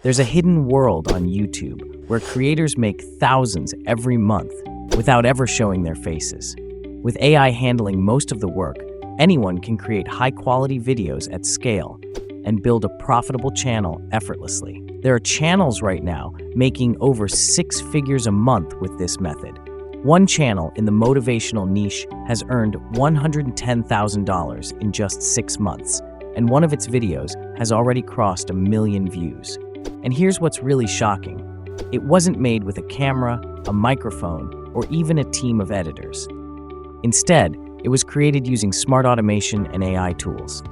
There's a hidden world on YouTube where creators make thousands every month without ever showing their faces. With AI handling most of the work, anyone can create high-quality videos at scale and build a profitable channel effortlessly. There are channels right now making over 6 figures a month with this method. One channel in the motivational niche has earned $110,000 in just 6 months, and one of its videos has already crossed 1 million views. And here's what's really shocking. It wasn't made with a camera, a microphone, or even a team of editors. Instead, it was created using smart automation and AI tools.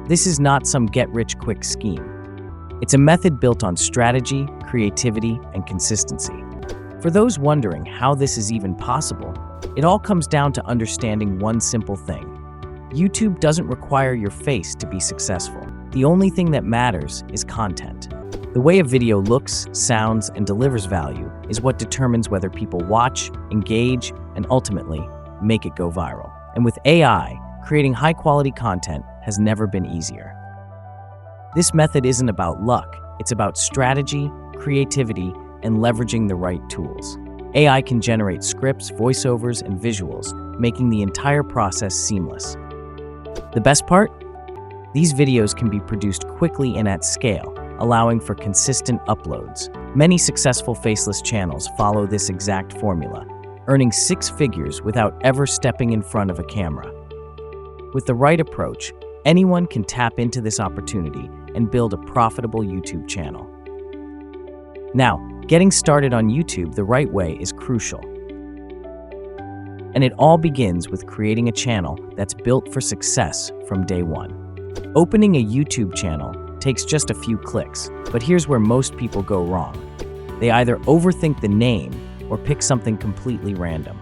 This is not some get-rich-quick scheme. It's a method built on strategy, creativity, and consistency. For those wondering how this is even possible, it all comes down to understanding one simple thing. YouTube doesn't require your face to be successful. The only thing that matters is content. The way a video looks, sounds, and delivers value is what determines whether people watch, engage, and ultimately make it go viral. And with AI, creating high-quality content has never been easier. This method isn't about luck, it's about strategy, creativity, and leveraging the right tools. AI can generate scripts, voiceovers, and visuals, making the entire process seamless. The best part? These videos can be produced quickly and at scale, allowing for consistent uploads. Many successful faceless channels follow this exact formula, earning 6 figures without ever stepping in front of a camera. With the right approach, anyone can tap into this opportunity and build a profitable YouTube channel. Now, getting started on YouTube the right way is crucial. And it all begins with creating a channel that's built for success from day one. Opening a YouTube channel takes just a few clicks, but here's where most people go wrong. They either overthink the name or pick something completely random.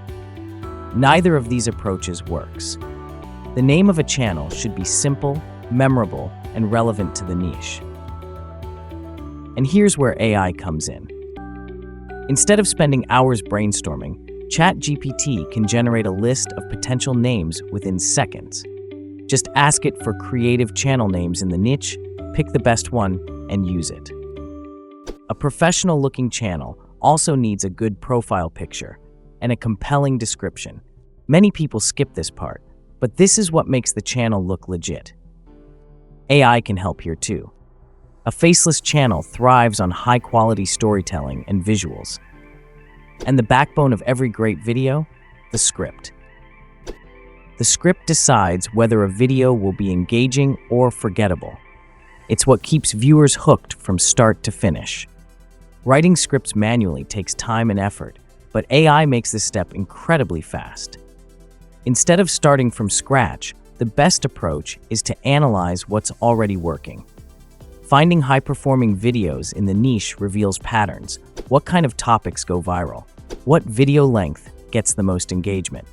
Neither of these approaches works. The name of a channel should be simple, memorable, and relevant to the niche. And here's where AI comes in. Instead of spending hours brainstorming, chatgpt can generate a list of potential names within seconds. Just ask it for creative channel names in the niche, pick the best one, and use it. A professional-looking channel also needs a good profile picture and a compelling description. Many people skip this part, but this is what makes the channel look legit. AI can help here too. A faceless channel thrives on high-quality storytelling and visuals. And the backbone of every great video? The script. The script decides whether a video will be engaging or forgettable. It's what keeps viewers hooked from start to finish. Writing scripts manually takes time and effort, but AI makes this step incredibly fast. Instead of starting from scratch, the best approach is to analyze what's already working. Finding high-performing videos in the niche reveals patterns. What kind of topics go viral? What video length gets the most engagement?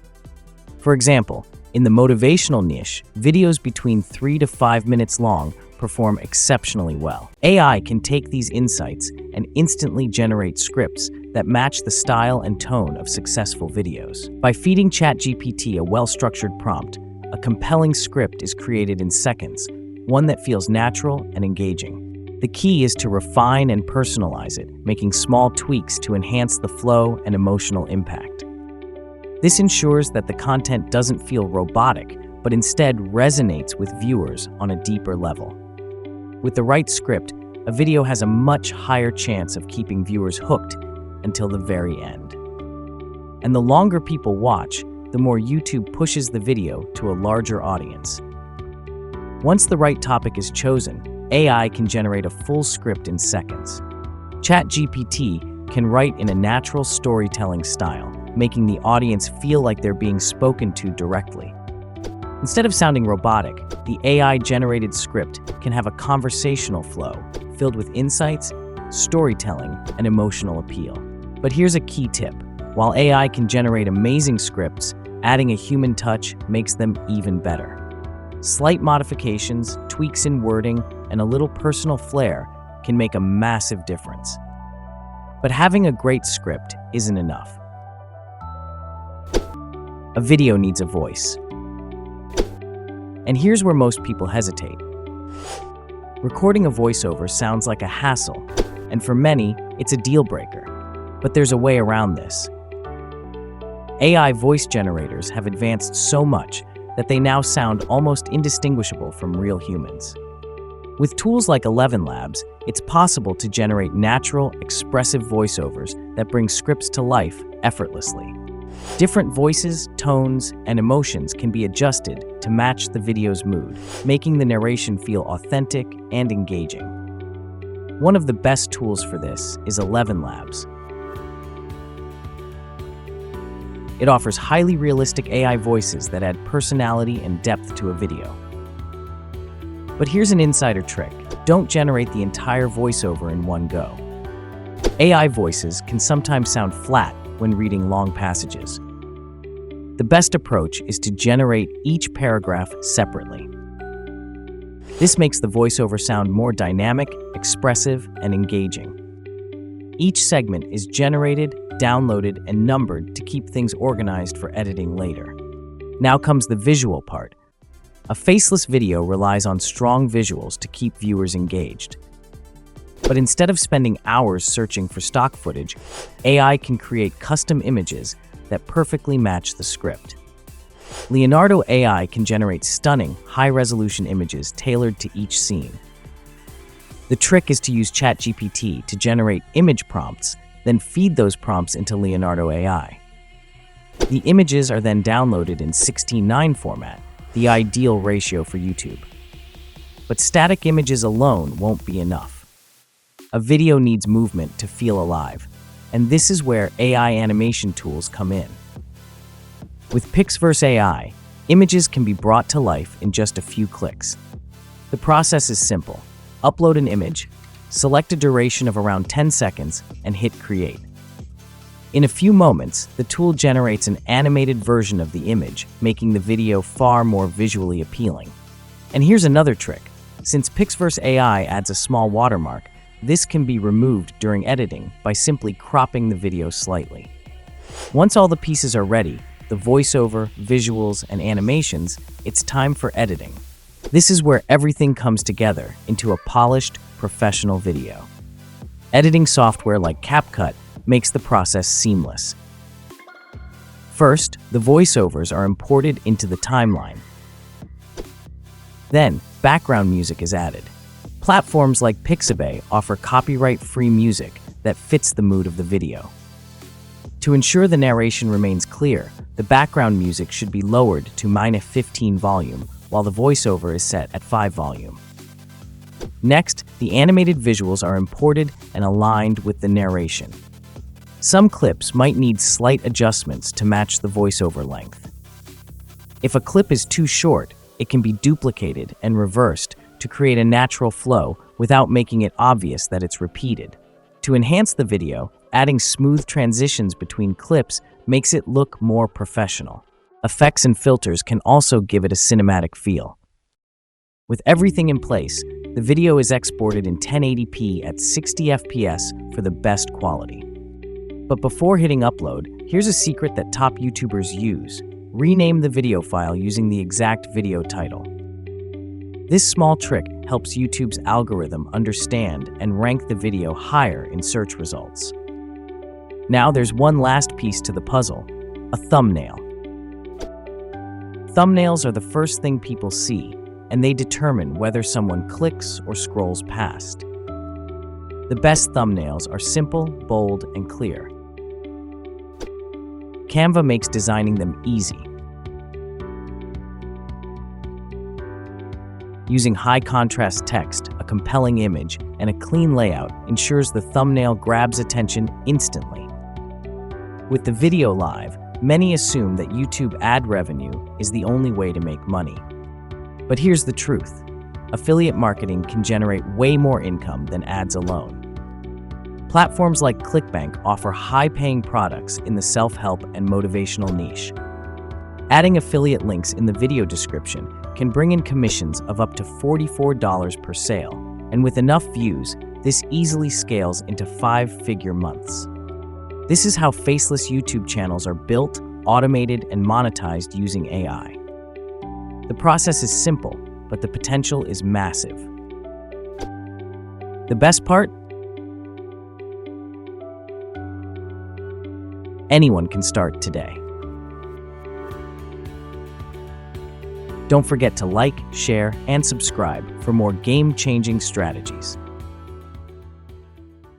For example, in the motivational niche, videos between 3 to 5 minutes long perform exceptionally well. AI can take these insights and instantly generate scripts that match the style and tone of successful videos. By feeding ChatGPT a well-structured prompt, a compelling script is created in seconds, one that feels natural and engaging. The key is to refine and personalize it, making small tweaks to enhance the flow and emotional impact. This ensures that the content doesn't feel robotic, but instead resonates with viewers on a deeper level. With the right script, a video has a much higher chance of keeping viewers hooked until the very end. And the longer people watch, the more YouTube pushes the video to a larger audience. Once the right topic is chosen, AI can generate a full script in seconds. ChatGPT can write in a natural storytelling style, making the audience feel like they're being spoken to directly. Instead of sounding robotic, the AI-generated script can have a conversational flow filled with insights, storytelling, and emotional appeal. But here's a key tip. While AI can generate amazing scripts, adding a human touch makes them even better. Slight modifications, tweaks in wording, and a little personal flair can make a massive difference. But having a great script isn't enough. A video needs a voice. And here's where most people hesitate. Recording a voiceover sounds like a hassle, and for many, it's a deal breaker. But there's a way around this. AI voice generators have advanced so much that they now sound almost indistinguishable from real humans. With tools like 11 Labs, it's possible to generate natural, expressive voiceovers that bring scripts to life effortlessly. Different voices, tones, and emotions can be adjusted to match the video's mood, making the narration feel authentic and engaging. One of the best tools for this is 11 Labs. It offers highly realistic AI voices that add personality and depth to a video. But here's an insider trick. Don't generate the entire voiceover in one go. AI voices can sometimes sound flat when reading long passages. The best approach is to generate each paragraph separately. This makes the voiceover sound more dynamic, expressive, and engaging. Each segment is generated, downloaded, and numbered to keep things organized for editing later. Now comes the visual part. A faceless video relies on strong visuals to keep viewers engaged. But instead of spending hours searching for stock footage, AI can create custom images that perfectly match the script. Leonardo AI can generate stunning, high-resolution images tailored to each scene. The trick is to use ChatGPT to generate image prompts, then feed those prompts into Leonardo AI. The images are then downloaded in 16:9 format, the ideal ratio for YouTube. But static images alone won't be enough. A video needs movement to feel alive, and this is where AI animation tools come in. With Pixverse AI, images can be brought to life in just a few clicks. The process is simple. Upload an image, select a duration of around 10 seconds, and hit create. In a few moments, the tool generates an animated version of the image, making the video far more visually appealing. And here's another trick. Since Pixverse AI adds a small watermark, this can be removed during editing by simply cropping the video slightly. Once all the pieces are ready, the voiceover, visuals, and animations, it's time for editing. This is where everything comes together into a polished, professional video. Editing software like CapCut makes the process seamless. First, the voiceovers are imported into the timeline. Then, background music is added. Platforms like Pixabay offer copyright-free music that fits the mood of the video. To ensure the narration remains clear, the background music should be lowered to -15 volume, while the voiceover is set at 5 volume. Next, the animated visuals are imported and aligned with the narration. Some clips might need slight adjustments to match the voiceover length. If a clip is too short, it can be duplicated and reversed to create a natural flow without making it obvious that it's repeated. To enhance the video, adding smooth transitions between clips makes it look more professional. Effects and filters can also give it a cinematic feel. With everything in place, the video is exported in 1080p at 60 FPS for the best quality. But before hitting upload, here's a secret that top YouTubers use. Rename the video file using the exact video title. This small trick helps YouTube's algorithm understand and rank the video higher in search results. Now there's one last piece to the puzzle, a thumbnail. Thumbnails are the first thing people see, and they determine whether someone clicks or scrolls past. The best thumbnails are simple, bold, and clear. Canva makes designing them easy. Using high-contrast text, a compelling image, and a clean layout ensures the thumbnail grabs attention instantly. With the video live, many assume that YouTube ad revenue is the only way to make money. But here's the truth. Affiliate marketing can generate way more income than ads alone. Platforms like ClickBank offer high-paying products in the self-help and motivational niche. Adding affiliate links in the video description can bring in commissions of up to $44 per sale, and with enough views, this easily scales into 5-figure months. This is how faceless YouTube channels are built, automated, and monetized using AI. The process is simple, but the potential is massive. The best part? Anyone can start today. Don't forget to like, share, and subscribe for more game-changing strategies.